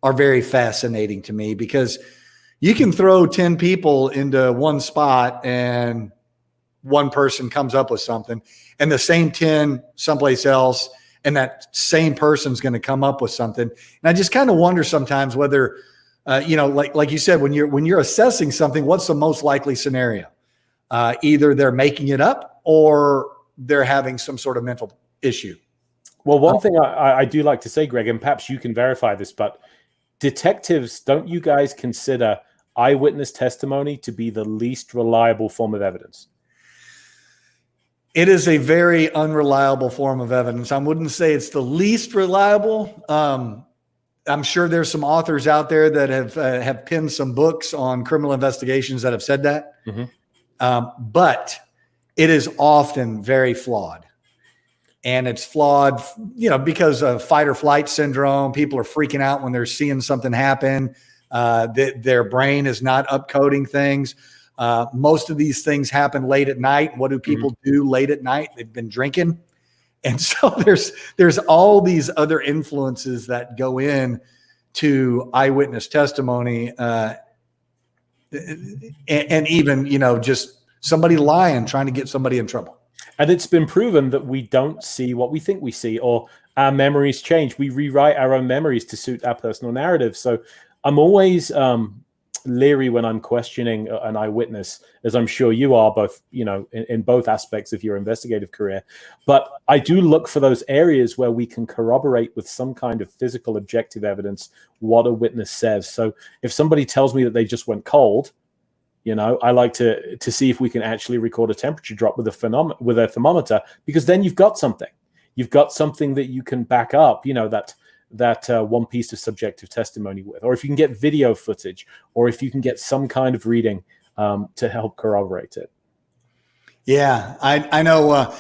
are very fascinating to me, because you can throw 10 people into one spot and one person comes up with something, and the same 10 someplace else, and that same person's going to come up with something. And I just kind of wonder sometimes whether, like you said, when you're assessing something, what's the most likely scenario? Either they're making it up or they're having some sort of mental issue. Well, one thing I do like to say, Greg, and perhaps you can verify this, but detectives, don't you guys consider eyewitness testimony to be the least reliable form of evidence? It is a very unreliable form of evidence. I wouldn't say it's the least reliable. I'm sure there's some authors out there that have penned some books on criminal investigations that have said that. But it is often very flawed. And it's flawed, because of fight or flight syndrome. People are freaking out when they're seeing something happen. Their brain is not upcoding things. Most of these things happen late at night. What do people do late at night? They've been drinking. And so there's all these other influences that go in to eyewitness testimony. And even, just somebody lying, trying to get somebody in trouble. And it's been proven that we don't see what we think we see, or our memories change. We rewrite our own memories to suit our personal narrative. So I'm always leery when I'm questioning an eyewitness, as I'm sure you are, both, in both aspects of your investigative career. But I do look for those areas where we can corroborate with some kind of physical objective evidence what a witness says. So if somebody tells me that they just went cold, I like to see if we can actually record a temperature drop with a thermometer, because then you've got something. You've got something that you can back up, that one piece of subjective testimony with, or if you can get video footage, or if you can get some kind of reading to help corroborate it. Yeah, I know.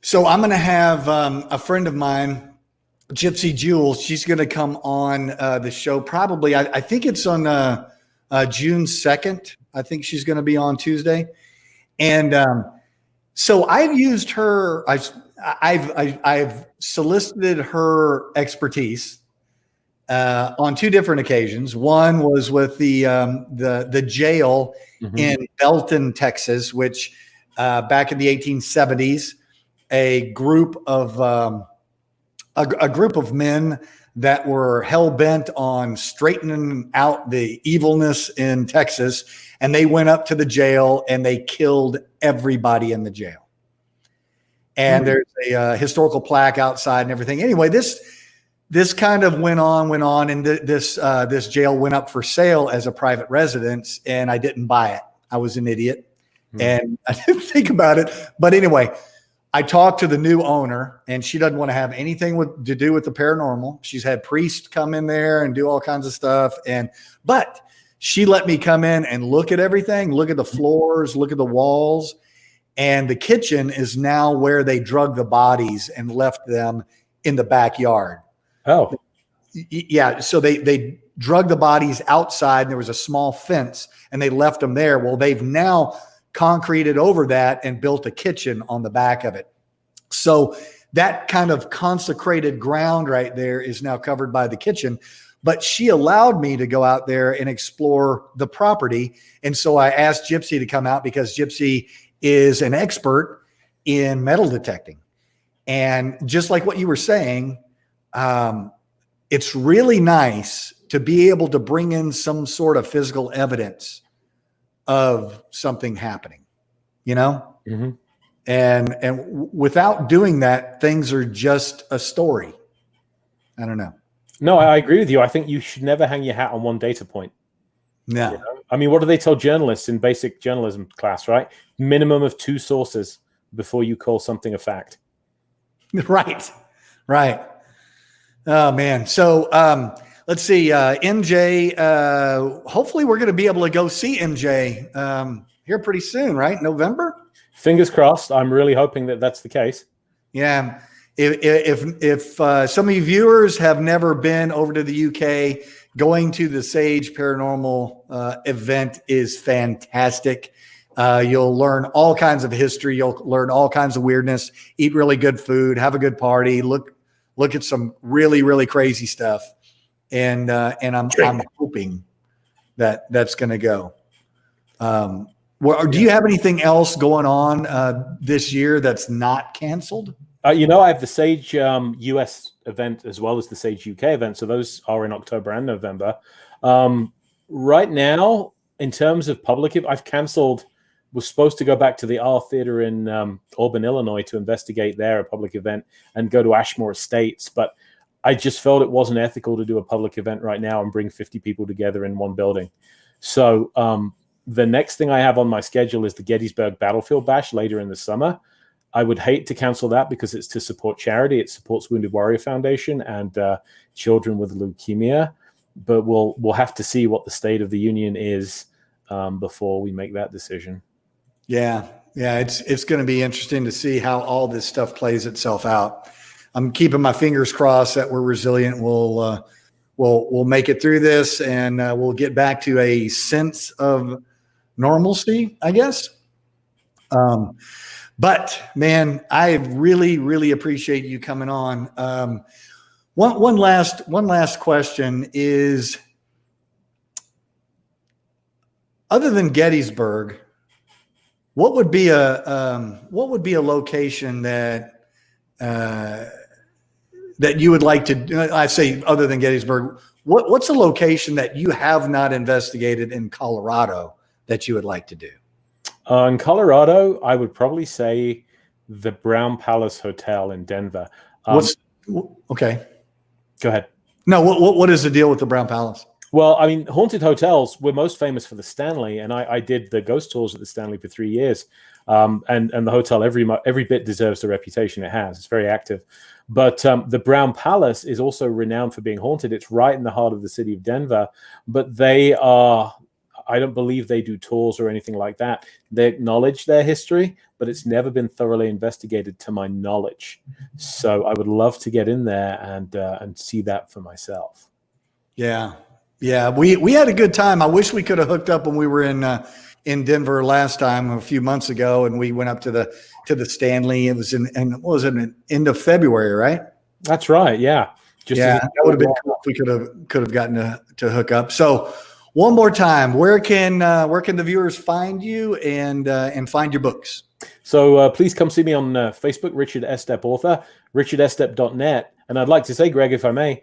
So I'm going to have a friend of mine, Gypsy Jules. She's going to come on the show probably. I think it's on June 2nd. I think she's going to be on Tuesday. And so I've used her. I've solicited her expertise on two different occasions. One was with the jail in Belton, Texas, which back in the 1870s, a group of men that were hell-bent on straightening out the evilness in Texas, and they went up to the jail and they killed everybody in the jail. And there's a historical plaque outside and everything. Anyway, this kind of went on, and this jail went up for sale as a private residence, and I didn't buy it. I was an idiot, and I didn't think about it. But anyway, I talked to the new owner, and she doesn't want to have anything to do with the paranormal. She's had priests come in there and do all kinds of stuff. But she let me come in and look at everything, look at the floors, look at the walls. And the kitchen is now where they drug the bodies and left them in the backyard. Oh, yeah. So they drug the bodies outside, and there was a small fence, and they left them there. Well, they've now concreted over that and built a kitchen on the back of it. So that kind of consecrated ground right there is now covered by the kitchen. But she allowed me to go out there and explore the property. And so I asked Gypsy to come out because Gypsy is an expert in metal detecting. And just like what you were saying, it's really nice to be able to bring in some sort of physical evidence of something happening, you know? Mm-hmm. And without doing that, things are just a story. I don't know. No, I agree with you. I think you should never hang your hat on one data point. No. You know? I mean, what do they tell journalists in basic journalism class, right? Minimum of 2 sources before you call something a fact. Right. Right. Oh, man. So let's see. MJ, hopefully we're going to be able to go see MJ here pretty soon, right? November? Fingers crossed. I'm really hoping that that's the case. Yeah. If some of you viewers have never been over to the UK, going to the Sage Paranormal event is fantastic. You'll learn all kinds of history. You'll learn all kinds of weirdness, eat really good food, have a good party, look at some really, really crazy stuff. And I'm hoping that that's going to go. Do you have anything else going on this year that's not canceled? I have the Sage US event as well as the Sage UK event. So those are in October and November. Right now, in terms of public, I've canceled, was supposed to go back to the R Theater in Auburn, Illinois to investigate there, a public event, and go to Ashmore Estates. But I just felt it wasn't ethical to do a public event right now and bring 50 people together in one building. So the next thing I have on my schedule is the Gettysburg Battlefield Bash later in the summer. I would hate to cancel that because it's to support charity. It supports Wounded Warrior Foundation and children with leukemia. But we'll have to see what the state of the union is before we make that decision. Yeah, it's going to be interesting to see how all this stuff plays itself out. I'm keeping my fingers crossed that we're resilient. We'll make it through this, and we'll get back to a sense of normalcy, I guess. But man, I really, really appreciate you coming on. One last question is, other than Gettysburg, what would be a location that you would like to? I say other than Gettysburg, what's a location that you have not investigated in Colorado that you would like to do? In Colorado, I would probably say the Brown Palace Hotel in Denver. Okay? Go ahead. No, what is the deal with the Brown Palace? Well, I mean, haunted hotels, we're most famous for the Stanley, and I did the ghost tours at the Stanley for 3 years. And the hotel every bit deserves the reputation it has. It's very active. But the Brown Palace is also renowned for being haunted. It's right in the heart of the city of Denver, but I don't believe they do tours or anything like that. They acknowledge their history, but it's never been thoroughly investigated to my knowledge. So I would love to get in there and see that for myself. Yeah. We had a good time. I wish we could have hooked up when we were in Denver last time a few months ago, and we went up to the Stanley. It was in end of February, right? That's right. Yeah. That would have been cool if we could have gotten to hook up. So one more time, where can the viewers find you and find your books? So please come see me on Facebook, Richard Estep author, richardestep.net. And I'd like to say, Greg, if I may,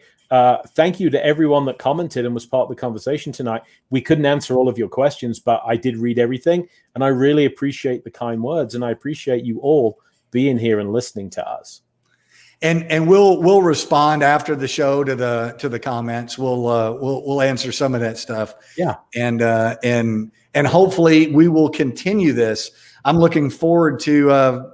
thank you to everyone that commented and was part of the conversation tonight. We couldn't answer all of your questions, but I did read everything, and I really appreciate the kind words, and I appreciate you all being here and listening to us. And we'll respond after the show to the comments. We'll answer some of that stuff. Yeah. And hopefully we will continue this. I'm looking forward to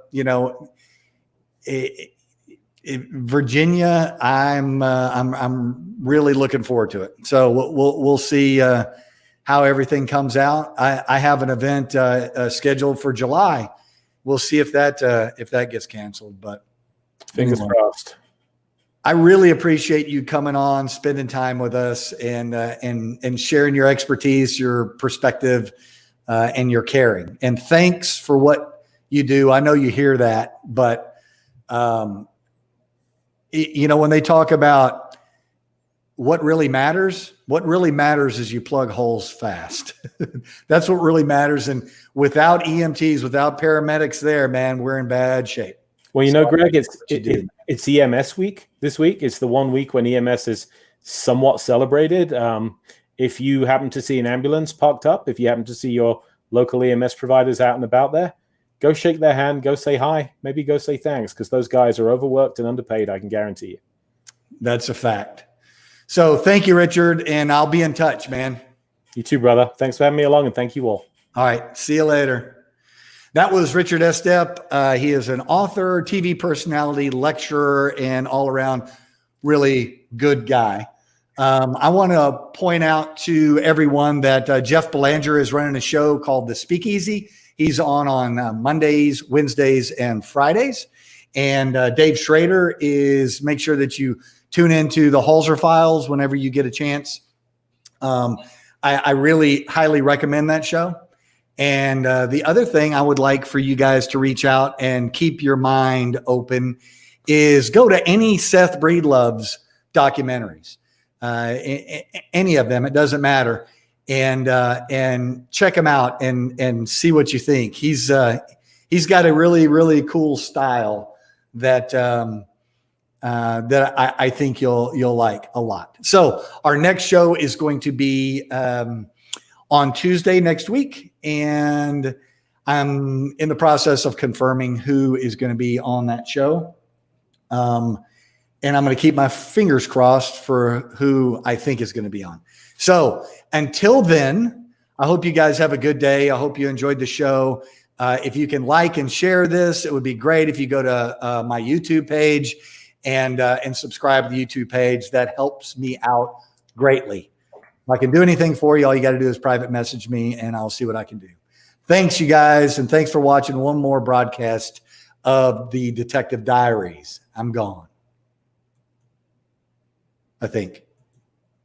Virginia. I'm really looking forward to it. So we'll see how everything comes out. I have an event scheduled for July. We'll see if that gets canceled, but fingers crossed. I really appreciate you coming on, spending time with us, and sharing your expertise, your perspective, and your caring. And thanks for what you do. I know you hear that, but when they talk about what really matters is you plug holes fast. That's what really matters. And without EMTs, without paramedics there, man, we're in bad shape. Well, Greg, it's EMS week this week. It's the 1 week when EMS is somewhat celebrated. If you happen to see an ambulance parked up, if you happen to see your local EMS providers out and about there, go shake their hand, go say hi, maybe go say thanks, because those guys are overworked and underpaid, I can guarantee you. That's a fact. So thank you, Richard, and I'll be in touch, man. You too, brother. Thanks for having me along, and thank you all. All right. See you later. That was Richard Estep. He is an author, TV personality, lecturer, and all-around really good guy. I want to point out to everyone that Jeff Belanger is running a show called The Speakeasy. He's on Mondays, Wednesdays, and Fridays. And Dave Schrader make sure that you tune into the Halser Files whenever you get a chance. I really highly recommend that show. And the other thing I would like for you guys to reach out and keep your mind open is go to any Seth Breedlove's documentaries, any of them. It doesn't matter. And check him out and see what you think. He's got a really, really cool style that I think you'll like a lot. So our next show is going to be on Tuesday next week, and I'm in the process of confirming who is going to be on that show. And I'm going to keep my fingers crossed for who I think is going to be on. So until then, I hope you guys have a good day. I hope you enjoyed the show. If you can like and share this, it would be great if you go to my YouTube page and subscribe to the YouTube page. That helps me out greatly. If I can do anything for you, all you got to do is private message me and I'll see what I can do. Thanks, you guys. And thanks for watching one more broadcast of the Detective Diaries. I'm gone, I think.